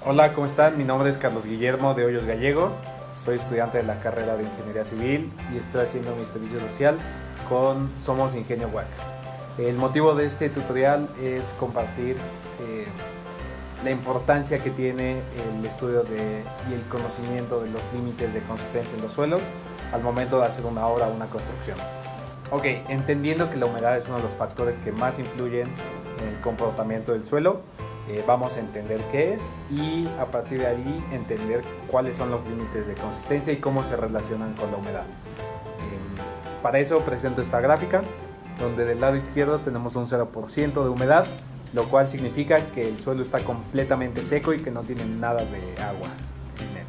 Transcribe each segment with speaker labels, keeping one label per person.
Speaker 1: Hola, ¿cómo están? Mi nombre es Carlos Guillermo de Hoyos Gallegos. Soy estudiante de la carrera de Ingeniería Civil y estoy haciendo mi servicio social con Somos Ingenio WAC. El motivo de este tutorial es compartir la importancia que tiene el estudio y el conocimiento de los límites de consistencia en los suelos al momento de hacer una obra o una construcción. Ok, entendiendo que la humedad es uno de los factores que más influyen en el comportamiento del suelo, vamos a entender qué es y a partir de ahí entender cuáles son los límites de consistencia y cómo se relacionan con la humedad. Para eso presento esta gráfica donde del lado izquierdo tenemos un 0% de humedad, lo cual significa que el suelo está completamente seco y que no tiene nada de agua en él.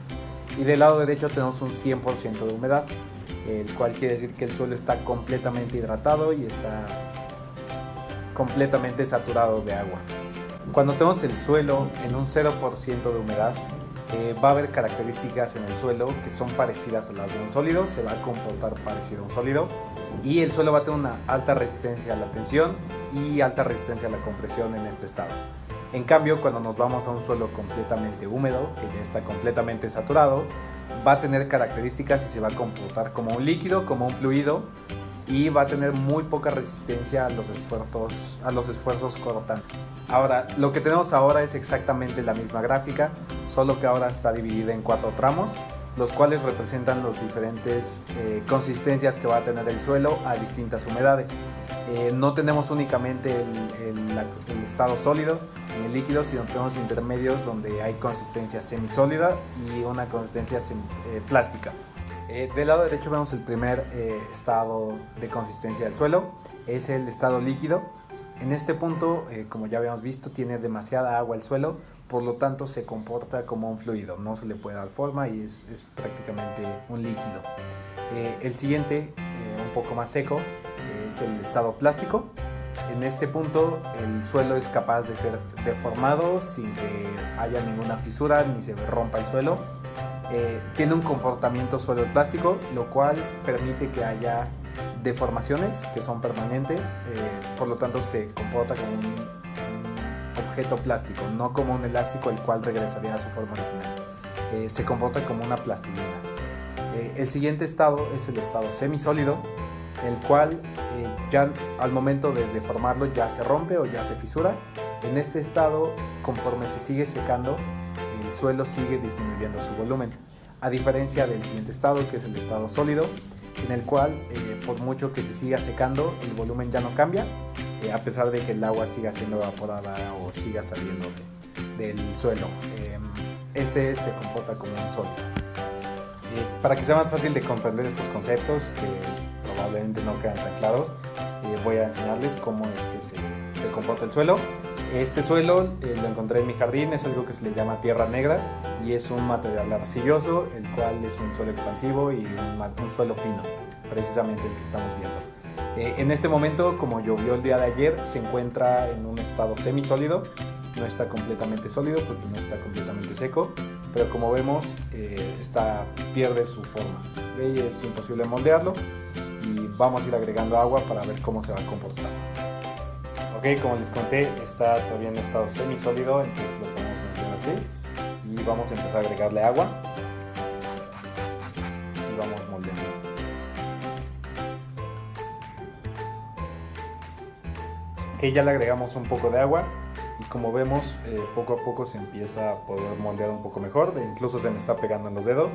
Speaker 1: Y del lado derecho tenemos un 100% de humedad, el cual quiere decir que el suelo está completamente hidratado y está completamente saturado de agua. Cuando tenemos el suelo en un 0% de humedad, va a haber características en el suelo que son parecidas a las de un sólido, se va a comportar parecido a un sólido y el suelo va a tener una alta resistencia a la tensión y alta resistencia a la compresión en este estado. En cambio, cuando nos vamos a un suelo completamente húmedo, que ya está completamente saturado, va a tener características y se va a comportar como un líquido, como un fluido, y va a tener muy poca resistencia a los esfuerzos cortantes. Ahora, lo que tenemos ahora es exactamente la misma gráfica, solo que ahora está dividida en 4 tramos, los cuales representan las diferentes consistencias que va a tener el suelo a distintas humedades. No tenemos únicamente el estado sólido ni el líquido, sino tenemos intermedios donde hay consistencia semisólida y una consistencia plástica. Del lado derecho vemos el primer estado de consistencia del suelo, es el estado líquido. En este punto, como ya habíamos visto, tiene demasiada agua el suelo, por lo tanto se comporta como un fluido, no se le puede dar forma y es prácticamente un líquido. El siguiente, un poco más seco, es el estado plástico. En este punto el suelo es capaz de ser deformado sin que haya ninguna fisura ni se rompa el suelo. Tiene un comportamiento suelo plástico, lo cual permite que haya deformaciones que son permanentes, por lo tanto se comporta como un objeto plástico, no como un elástico el cual regresaría a su forma original. Se comporta como una plastilina. El siguiente estado es el estado semisólido, el cual ya al momento de deformarlo ya se rompe o ya se fisura. En este estado, conforme se sigue secando, el suelo sigue disminuyendo su volumen, a diferencia del siguiente estado, que es el estado sólido, en el cual por mucho que se siga secando, el volumen ya no cambia, a pesar de que el agua siga siendo evaporada o siga saliendo del suelo. Este se comporta como un sólido. Para que sea más fácil de comprender estos conceptos, que probablemente no quedan tan claros, voy a enseñarles cómo es que se comporta el suelo. Este suelo lo encontré en mi jardín, es algo que se le llama tierra negra y es un material arcilloso, el cual es un suelo expansivo y un suelo fino, precisamente el que estamos viendo. En este momento, como llovió el día de ayer, se encuentra en un estado semisólido, no está completamente sólido porque no está completamente seco, pero como vemos pierde su forma. Y es imposible moldearlo y vamos a ir agregando agua para ver cómo se va a comportar. Ok, como les conté, está todavía en estado semisólido, entonces lo podemos mantener así y vamos a empezar a agregarle agua y vamos moldeando. Ok, ya le agregamos un poco de agua y como vemos, poco a poco se empieza a poder moldear un poco mejor, incluso se me está pegando en los dedos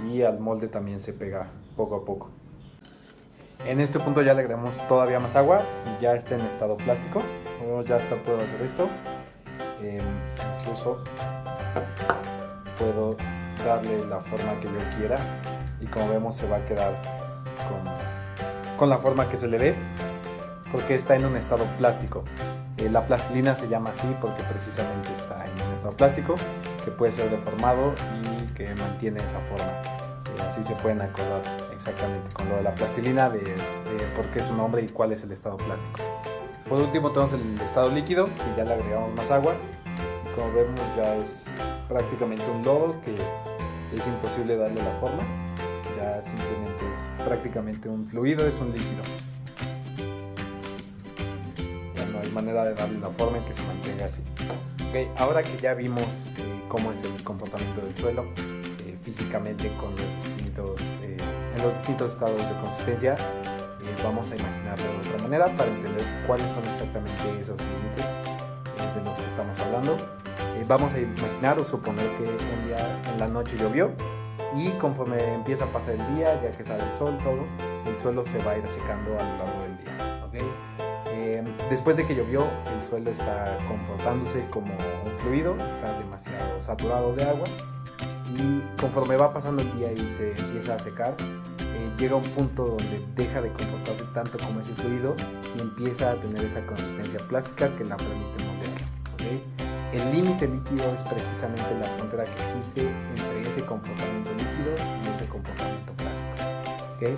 Speaker 1: y al molde también se pega poco a poco. En este punto ya le agregamos todavía más agua y ya está en estado plástico. Ya hasta puedo hacer esto. Incluso puedo darle la forma que yo quiera y como vemos se va a quedar con la forma que se le dé porque está en un estado plástico. La plastilina se llama así porque precisamente está en un estado plástico que puede ser deformado y que mantiene esa forma. Así se pueden acordar exactamente con lo de la plastilina de por qué es su nombre y cuál es el estado plástico. Por último tenemos el estado líquido, que ya le agregamos más agua y como vemos ya es prácticamente un lodo que es imposible darle la forma, ya simplemente es prácticamente un fluido, es un líquido. Ya no hay manera de darle la forma y que se mantenga así. Okay, ahora que ya vimos cómo es el comportamiento del suelo físicamente con en los distintos estados de consistencia. Vamos a imaginarlo de otra manera para entender cuáles son exactamente esos límites de los que estamos hablando. Vamos a imaginar o suponer que un día en la noche llovió y conforme empieza a pasar el día, ya que sale el sol, todo, el suelo se va a ir secando a lo largo del día, ¿okay? Después de que llovió, el suelo está comportándose como un fluido, está demasiado saturado de agua, y conforme va pasando el día y se empieza a secar, llega un punto donde deja de comportarse tanto como ese fluido y empieza a tener esa consistencia plástica que la permite moldear, ¿okay? El límite líquido es precisamente la frontera que existe entre ese comportamiento líquido y ese comportamiento plástico, ¿okay?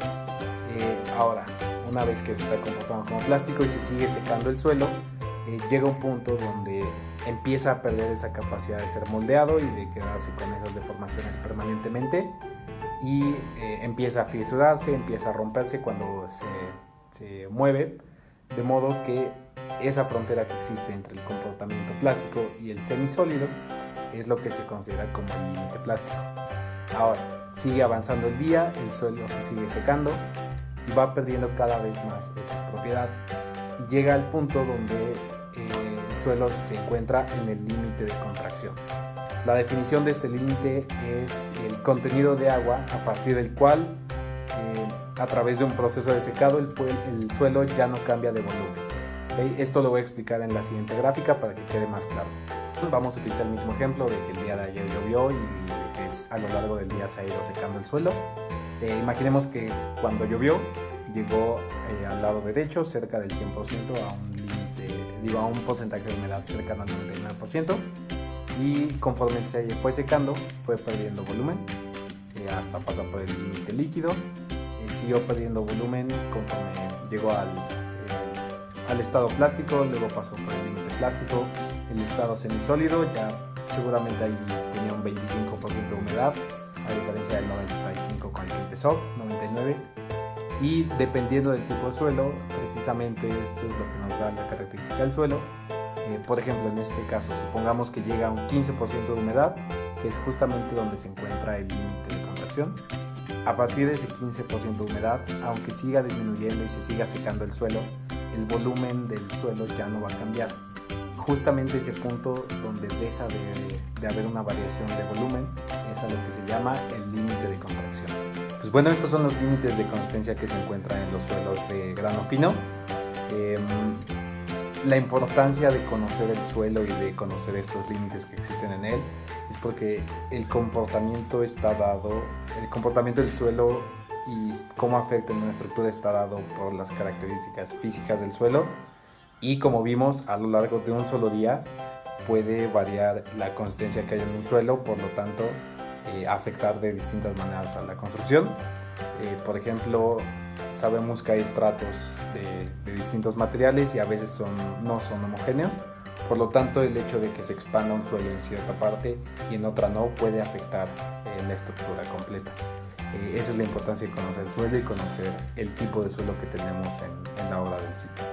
Speaker 1: Ahora, una vez que se está comportando como plástico y se sigue secando el suelo, llega un punto donde empieza a perder esa capacidad de ser moldeado y de quedarse con esas deformaciones permanentemente, y empieza a fisurarse, empieza a romperse cuando se mueve, de modo que esa frontera que existe entre el comportamiento plástico y el semisólido es lo que se considera como el límite plástico. Ahora, sigue avanzando el día, el suelo se sigue secando y va perdiendo cada vez más esa propiedad, y llega al punto donde el suelo se encuentra en el límite de contracción. La definición de este límite es el contenido de agua a partir del cual, a través de un proceso de secado, el suelo ya no cambia de volumen, ¿okay? Esto lo voy a explicar en la siguiente gráfica para que quede más claro. Vamos a utilizar el mismo ejemplo de que el día de ayer llovió y que a lo largo del día se ha ido secando el suelo. Imaginemos que cuando llovió llegó al lado derecho cerca del 100% a un límite, a un porcentaje de humedad cercano al 99%, y conforme se fue secando fue perdiendo volumen hasta pasar por el límite líquido. Siguió perdiendo volumen conforme llegó al estado plástico, luego pasó por el límite plástico, el estado semisólido, ya seguramente ahí tenía un 25% de humedad, a diferencia del 95% con el que empezó, 99%, y dependiendo del tipo de suelo, precisamente esto es lo que nos da la característica del suelo. Por ejemplo, en este caso, supongamos que llega a un 15% de humedad, que es justamente donde se encuentra el límite de contracción. A partir de ese 15% de humedad, aunque siga disminuyendo y se siga secando el suelo, el volumen del suelo ya no va a cambiar. Justamente ese punto donde deja de haber una variación de volumen es a lo que se llama el límite de contracción. Pues bueno, estos son los límites de consistencia que se encuentran en los suelos de grano fino. La importancia de conocer el suelo y de conocer estos límites que existen en él es porque el comportamiento está dado, el comportamiento del suelo y cómo afecta en una estructura está dado por las características físicas del suelo, y como vimos, a lo largo de un solo día puede variar la consistencia que hay en un suelo, por lo tanto afectar de distintas maneras a la construcción. Por ejemplo, sabemos que hay estratos de distintos materiales y a veces no son homogéneos, por lo tanto el hecho de que se expanda un suelo en cierta parte y en otra no puede afectar la estructura completa. Esa es la importancia de conocer el suelo y conocer el tipo de suelo que tenemos en la obra del sitio.